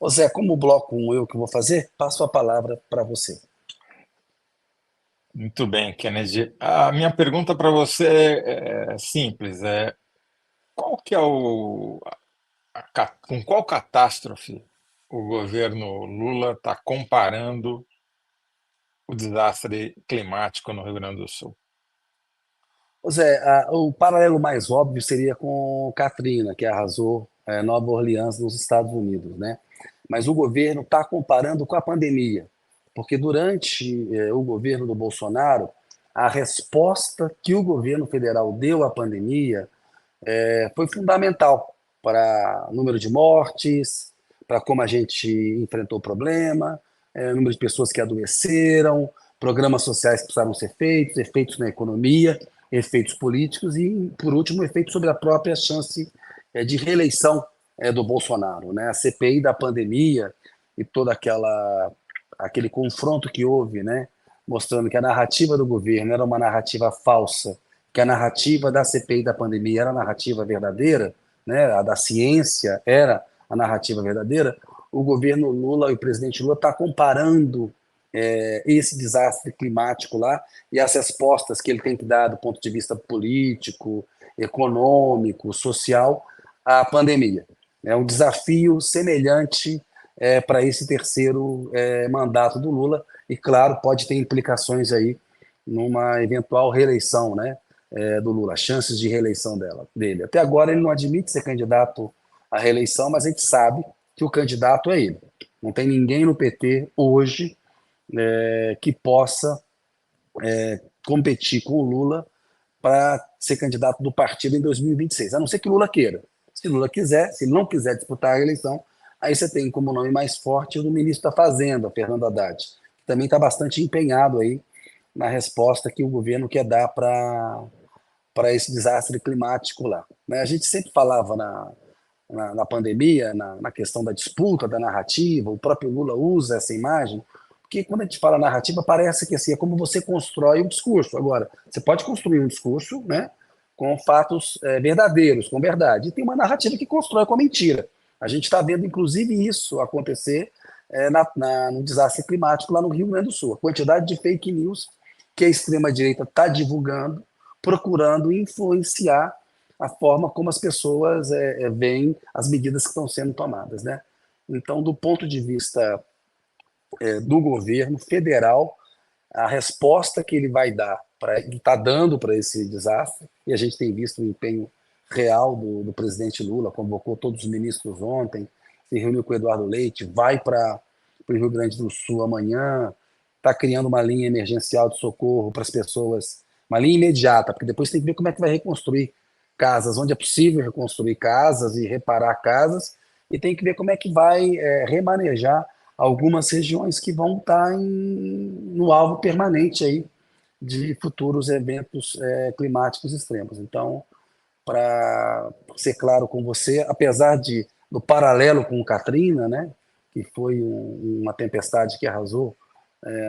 Ô Zé, como o bloco 1 eu que vou fazer, passo a palavra para você. Muito bem, Kennedy. A minha pergunta para você é simples, qual que é com qual catástrofe o governo Lula está comparando o desastre climático no Rio Grande do Sul? Ô Zé, o paralelo mais óbvio seria com Katrina, que arrasou Nova Orleans nos Estados Unidos, né? Mas o governo está comparando com a pandemia, porque durante o governo do Bolsonaro, a resposta que o governo federal deu à pandemia foi fundamental para o número de mortes, para como a gente enfrentou o problema, número de pessoas que adoeceram, programas sociais que precisaram ser feitos, efeitos na economia, efeitos políticos e, por último, efeitos sobre a própria chance de reeleição do Bolsonaro. Né? A CPI da pandemia e todo aquele confronto que houve, né? Mostrando que a narrativa do governo era uma narrativa falsa, que a narrativa da CPI da pandemia era a narrativa verdadeira, né, a da ciência era a narrativa verdadeira, o governo Lula e o presidente Lula está comparando esse desastre climático lá e as respostas que ele tem que dar do ponto de vista político, econômico, social à pandemia. É um desafio semelhante para esse terceiro mandato do Lula e, claro, pode ter implicações aí numa eventual reeleição, né, do Lula, chances de reeleição dele. Até agora ele não admite ser candidato à reeleição, mas a gente sabe que o candidato é ele. Não tem ninguém no PT hoje que possa competir com o Lula para ser candidato do partido em 2026, a não ser que o Lula queira. Se Lula quiser, se ele não quiser disputar a eleição, aí você tem como nome mais forte o do ministro da Fazenda, Fernando Haddad, que também está bastante empenhado aí na resposta que o governo quer dar para esse desastre climático lá. Né? A gente sempre falava na pandemia, na questão da disputa, da narrativa, o próprio Lula usa essa imagem, porque quando a gente fala narrativa, parece que assim, é como você constrói um discurso. Agora, você pode construir um discurso, né, com fatos verdadeiros, com verdade, e tem uma narrativa que constrói com a mentira. A gente está vendo, inclusive, isso acontecer no desastre climático lá no Rio Grande do Sul. A quantidade de fake news que a extrema-direita está divulgando, procurando influenciar a forma como as pessoas veem as medidas que estão sendo tomadas. Né? Então, do ponto de vista do governo federal, a resposta que ele vai dar, ele está dando para esse desastre, e a gente tem visto o empenho real do presidente Lula, convocou todos os ministros ontem, se reuniu com o Eduardo Leite, vai para o Rio Grande do Sul amanhã, está criando uma linha emergencial de socorro para as pessoas, uma linha imediata, porque depois tem que ver como é que vai reconstruir casas, onde é possível reconstruir casas e reparar casas, e tem que ver como é que vai remanejar algumas regiões que vão estar no alvo permanente aí de futuros eventos climáticos extremos. Então, para ser claro com você, apesar do paralelo com o Katrina, né, que foi uma tempestade que arrasou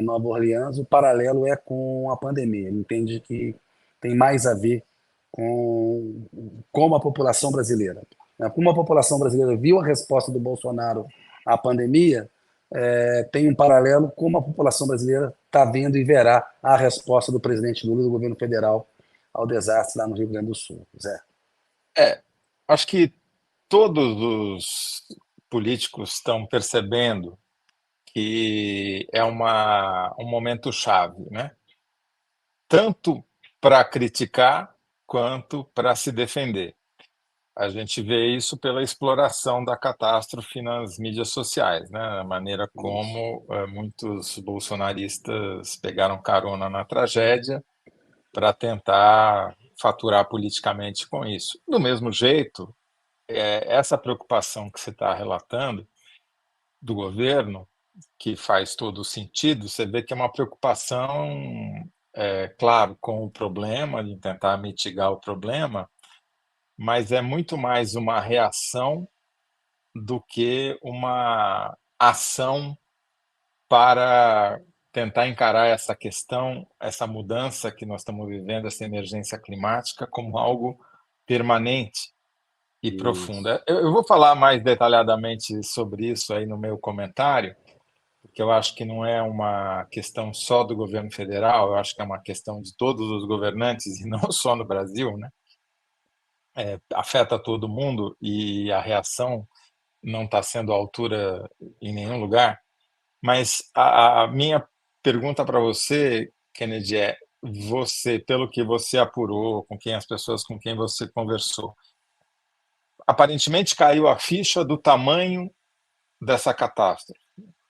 Nova Orleans, o paralelo é com a pandemia. Ele entende que tem mais a ver com como a população brasileira. Né? Como a população brasileira viu a resposta do Bolsonaro à pandemia, tem um paralelo como a população brasileira está vendo e verá a resposta do presidente Lula e do governo federal ao desastre lá no Rio Grande do Sul. Zé. É, acho que todos os políticos estão percebendo que é um momento chave, né? Tanto para criticar quanto para se defender. A gente vê isso pela exploração da catástrofe nas mídias sociais, né? A maneira Isso. como muitos bolsonaristas pegaram carona na tragédia para tentar faturar politicamente com isso. Do mesmo jeito, essa preocupação que você está relatando do governo, que faz todo o sentido, você vê que é uma preocupação, claro, com o problema, de tentar mitigar o problema, mas é muito mais uma reação do que uma ação para tentar encarar essa questão, essa mudança que nós estamos vivendo, essa emergência climática, como algo permanente. e Isso. profunda. Eu vou falar mais detalhadamente sobre isso aí no meu comentário, porque eu acho que não é uma questão só do governo federal, eu acho que é uma questão de todos os governantes, e não só no Brasil, né? Afeta todo mundo e a reação não está sendo à altura em nenhum lugar. Mas a minha pergunta para você, Kennedy, é: você, pelo que você apurou, com quem as pessoas com quem você conversou, aparentemente caiu a ficha do tamanho dessa catástrofe,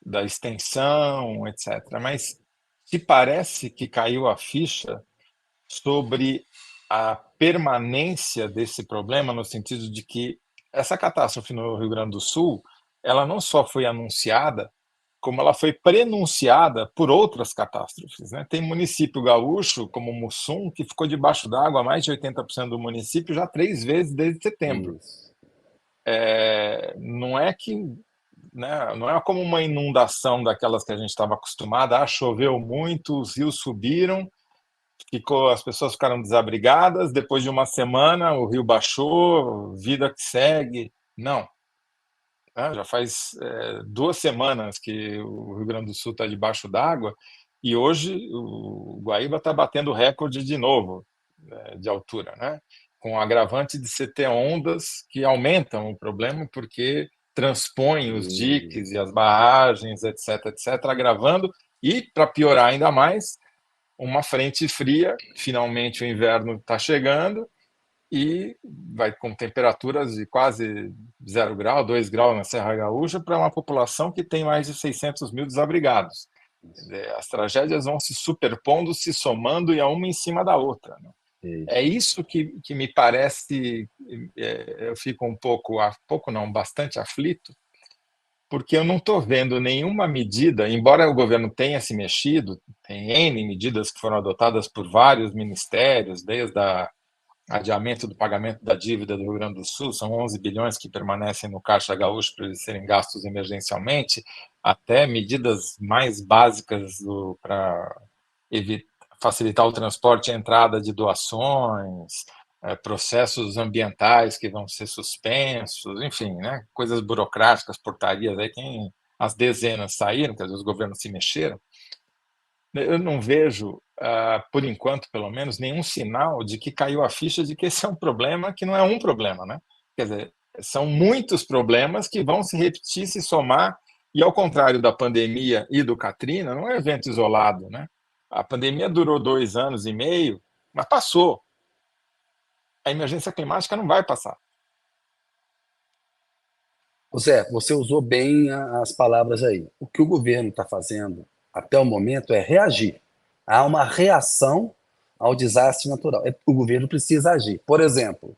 da extensão, etc. Mas te parece que caiu a ficha sobre a permanência desse problema, no sentido de que essa catástrofe no Rio Grande do Sul, ela não só foi anunciada, como ela foi prenunciada por outras catástrofes, né? Tem município gaúcho, como Mussum, que ficou debaixo d'água, mais de 80% do município, já 3 vezes desde setembro. Isso. Não é que, né, não é como uma inundação daquelas que a gente estava acostumado, choveu muito, os rios subiram, as pessoas ficaram desabrigadas, depois de uma semana o rio baixou, vida que segue. Não, né? Já faz 2 semanas que o Rio Grande do Sul está debaixo d'água e hoje o Guaíba está batendo recorde de novo, de altura, né? Com o agravante de você ter ondas que aumentam o problema porque transpõem os Uhum. diques e as barragens, etc., etc., agravando. E, para piorar ainda mais, uma frente fria, finalmente o inverno está chegando e vai com temperaturas de quase 0 grau, 2 graus na Serra Gaúcha, para uma população que tem mais de 600 mil desabrigados. Isso. As tragédias vão se superpondo, se somando e a uma em cima da outra, né? É Isso. isso que me parece, eu fico pouco não, bastante aflito, porque eu não estou vendo nenhuma medida, embora o governo tenha se mexido, tem N medidas que foram adotadas por vários ministérios, desde adiamento do pagamento da dívida do Rio Grande do Sul, são 11 bilhões que permanecem no Caixa Gaúcho para eles serem gastos emergencialmente, até medidas mais básicas para facilitar o transporte e a entrada de doações, processos ambientais que vão ser suspensos, enfim, né, coisas burocráticas, portarias, aí tem as dezenas saíram, quer dizer, os governos se mexeram. Eu não vejo, por enquanto, pelo menos, nenhum sinal de que caiu a ficha de que esse é um problema que não é um problema, né? Quer dizer, são muitos problemas que vão se repetir, se somar, e ao contrário da pandemia e do Katrina, não é um evento isolado, né? A pandemia durou 2 anos e meio, mas passou. A emergência climática não vai passar. Zé, você usou bem as palavras aí. O que o governo está fazendo até o momento é reagir. Há uma reação ao desastre natural. O governo precisa agir. Por exemplo,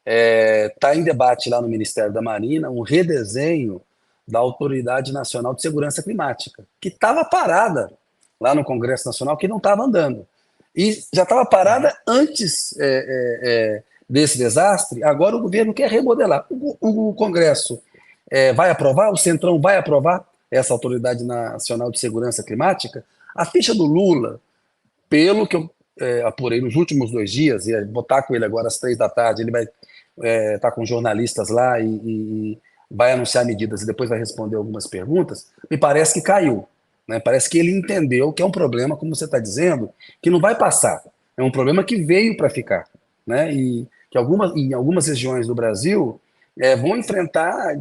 está em debate lá no Ministério da Marina um redesenho da Autoridade Nacional de Segurança Climática, que estava parada lá no Congresso Nacional, que não estava andando. E já estava Uhum. parada antes desse desastre, agora o governo quer remodelar. O Congresso vai aprovar, o Centrão vai aprovar essa Autoridade Nacional de Segurança Climática. A ficha do Lula, pelo que eu apurei nos últimos 2 dias, e vou estar com ele agora às 3 da tarde, ele vai estar com jornalistas lá e vai anunciar medidas e depois vai responder algumas perguntas, me parece que caiu. Né? Parece que ele entendeu que é um problema, como você está dizendo, que não vai passar. É um problema que veio para ficar. Né? E que em algumas regiões do Brasil vão enfrentar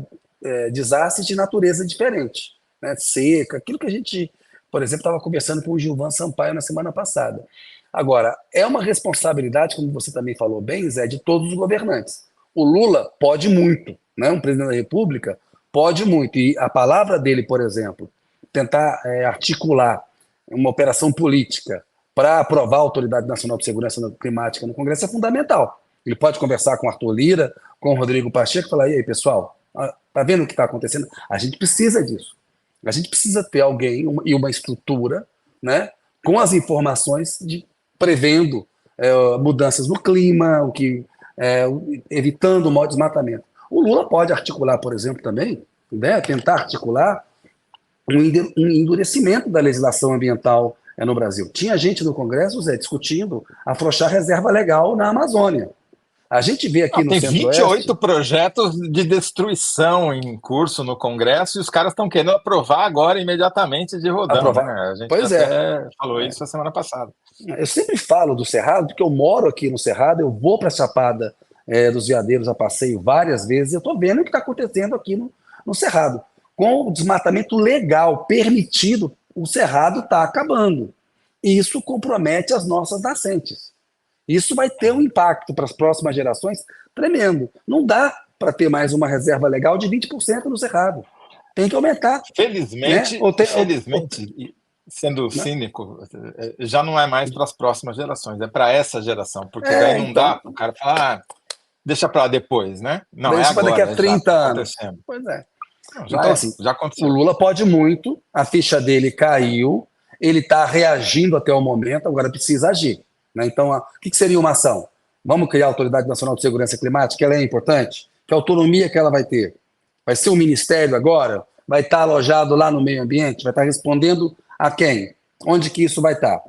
desastres de natureza diferente. Né? Seca, aquilo que a gente, por exemplo, estava conversando com o Gilvan Sampaio na semana passada. Agora, é uma responsabilidade, como você também falou bem, Zé, de todos os governantes. O Lula pode muito, né? Um presidente da República pode muito. E a palavra dele, por exemplo, tentar articular uma operação política para aprovar a Autoridade Nacional de Segurança Climática no Congresso é fundamental. Ele pode conversar com Arthur Lira, com Rodrigo Pacheco e falar: e aí, pessoal, tá vendo o que está acontecendo? A gente precisa disso. A gente precisa ter alguém e uma estrutura, né, com as informações prevendo mudanças no clima, evitando o maior desmatamento. O Lula pode articular, por exemplo, também, né, tentar articular um endurecimento da legislação ambiental no Brasil. Tinha gente no Congresso, Zé, discutindo afrouxar a reserva legal na Amazônia. A gente vê aqui Não, no tem Centro-Oeste. 28 projetos de destruição em curso no Congresso e os caras estão querendo aprovar agora imediatamente de rodão, né? Aprovar. A gente Pois é. até falou isso a semana passada. Eu sempre falo do Cerrado, porque eu moro aqui no Cerrado, eu vou para a Chapada dos Veadeiros a passeio várias vezes, e eu estou vendo o que está acontecendo aqui no Cerrado. Com o desmatamento legal, permitido, o Cerrado está acabando. E isso compromete as nossas nascentes. Isso vai ter um impacto para as próximas gerações tremendo. Não dá para ter mais uma reserva legal de 20% no Cerrado. Tem que aumentar. Né? Felizmente, sendo Né? cínico, já não é mais para as próximas gerações, é para essa geração, porque daí não dá Então, para o cara falar, deixa para depois, né? Não, é deixa para daqui a agora, já 30 está anos. acontecendo. Pois é. Não, Então, assim, já o aconteceu. Lula pode muito, a ficha dele caiu, ele está reagindo até o momento, agora precisa agir. Né? Então, o que seria uma ação? Vamos criar a Autoridade Nacional de Segurança Climática, ela é importante? Que autonomia que ela vai ter? Vai ser um ministério agora? Vai estar alojado lá no meio ambiente? Vai estar respondendo a quem? Onde que isso vai estar?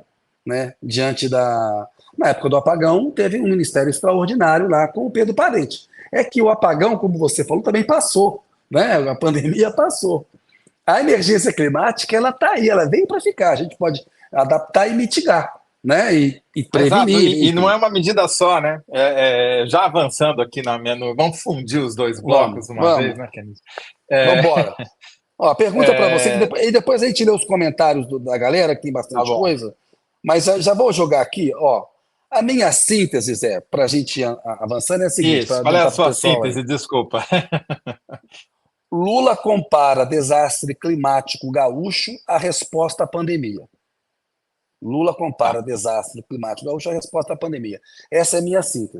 Né? Diante da... Na época do apagão, teve um ministério extraordinário lá com o Pedro Parente. É que o apagão, como você falou, também passou. Né? A pandemia passou. A emergência climática, ela está aí, ela veio para ficar. A gente pode adaptar e mitigar, né? E Exato, prevenir, e não enfim. é uma medida só, né? Já avançando aqui na minha. Vamos fundir os dois Vamos, blocos uma vez, vamos, né, Kennedy? vamos É, embora. Ó, pergunta para você, que é, depois, e depois a gente lê os comentários da galera, que tem tá bastante bom. coisa, mas já vou jogar aqui, ó. A minha síntese, Zé, para a gente avançando é a seguinte, para Isso, qual é a adiantar para o sua pessoal aí. síntese? Desculpa. Lula compara desastre climático gaúcho à resposta à pandemia. Lula Tá. compara desastre climático gaúcho à resposta à pandemia. Essa é a minha síntese.